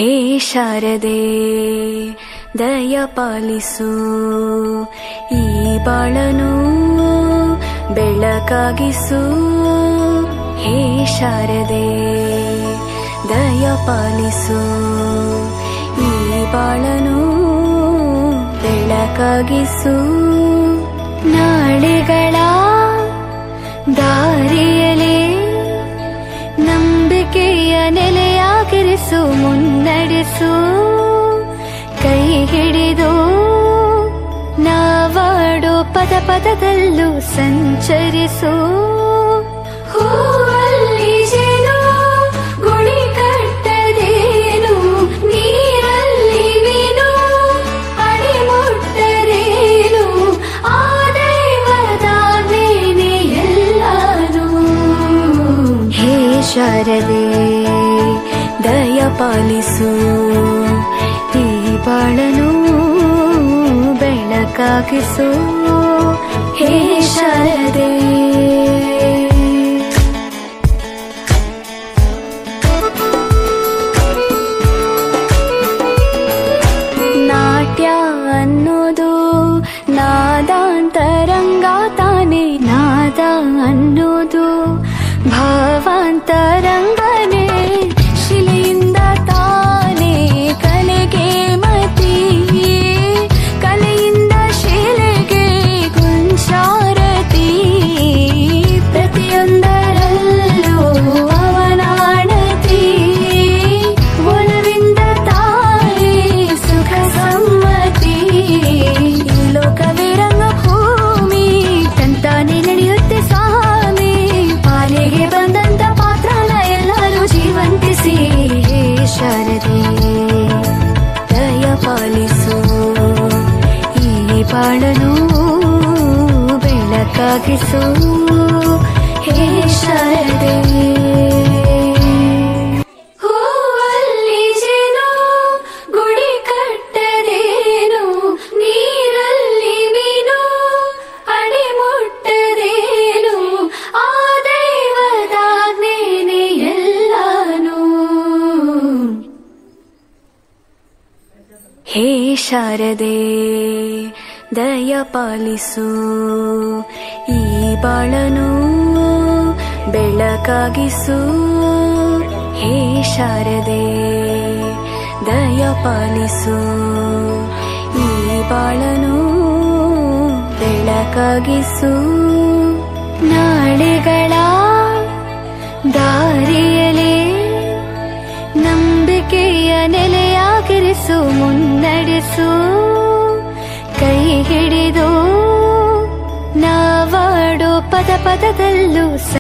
ಹೇ ಶಾರದೆ ದಯ ಪಾಲಿಸು, ಈ ಬಾಳನು ಬೆಳಕಾಗಿಸು. ಹೇ ಶಾರದೆ ದಯ ಪಾಲಿಸು, ಈ ಬಾಳನು ಬೆಳಕಾಗಿಸು. ನಾಳೆಗಳ ದಾರಿಯಲೇ ನಂಬಿಕೆಯ ನೆಲೆಯಾಗಿರಿಸು, ಮುನ್ನಡೆಸು. ಕೈ ಹಿಡಿದು ನಾವಾಡೋ ಪದ ಪದದಲ್ಲೂ ಸಂಚರಿಸು. ಹೂವಲ್ಲಿ ಜೇನು ಗುಡಿ ಕಟ್ಟದೇನು, ನೀರಲ್ಲಿ ಮೀನು ಅಡಿ ಮುಟ್ಟರೇನು, ಆ ದೈವದಾನೇನೆ ಎಲ್ಲಾನು. ಹೇ ಶಾರದೆ ದಯ ಪಾಲಿಸು, ಈ ಬಾಳನು ಬೆಳಕಾಗಿಸು. ಹೇ ಶಾರದೆ ನಾಟ್ಯ ಅನ್ನೋದು ನಾದಾಂತರಂಗ ತಾನೆ, ನಾದ ಅನ್ನೋದು ಭಾವಾಂತರಂಗನೇ. ಶಿಲೆಯಿಂದ ತಾನೇ ಕಲೆಗೆ ಮತಿ, ಕಲೆಯಿಂದ ಶಿಲೆಗೆ ಗುಂಚಾರತಿ. ಪ್ರತಿಯೊಂದರಲ್ಲೂ ಅವನಾಣತಿ, ಒಲವಿಂದ ತಾನೇ ಸುಖ ಸಮ್ಮತಿ. ಈ ಲೋಕವೇ ರಂಗಭೂಮಿ, ತಂತಾನೆ ನಡೆಯುತ್ತೆ ಸ್ವಾಮಿ. ಪಾಲಿಗೆ ಬಂದಂತ ಪಾತ್ರನ ಎಲ್ಲರೂ ಜೀವಂತಿಸಿ. ಹೇ ಶಾರದೆ ದಯ ಪಾಲಿಸು, ಈ ಬಾಳನು ಬೆಳಕಾಗಿಸು. ಹೇ ಶಾರದೆ ಹೂವಲ್ಲಿ ಜೇನು ಗುಡಿ ಕಟ್ಟದೇನು, ನೀರಲ್ಲಿ ಮೀನು ಅಡಿ ಮುಟ್ಟದೇನು, ಆ ದೈವದಾಜ್ಞೆನೇ ಎಲ್ಲಾನು. ಹೇ ಶಾರದೆ ದಯ ಪಾಲಿಸು, ಈ ಬಾಳನು ಬೆಳಕಾಗಿಸು. ಹೇ ಶಾರದೆ ದಯ ಪಾಲಿಸು, ಈ ಬಾಳನು ಬೆಳಕಾಗಿಸು. ನಾಳೆಗಳ ದಾರಿಯಲೇ ನಂಬಿಕೆಯ ನೆಲೆಯಾಗಿರಿಸು, ಮುನ್ನಡೆಸು. ಕೈ ಹಿಡಿದು ನಾವಾಡೋ ಪದ ಪದದಲ್ಲೂ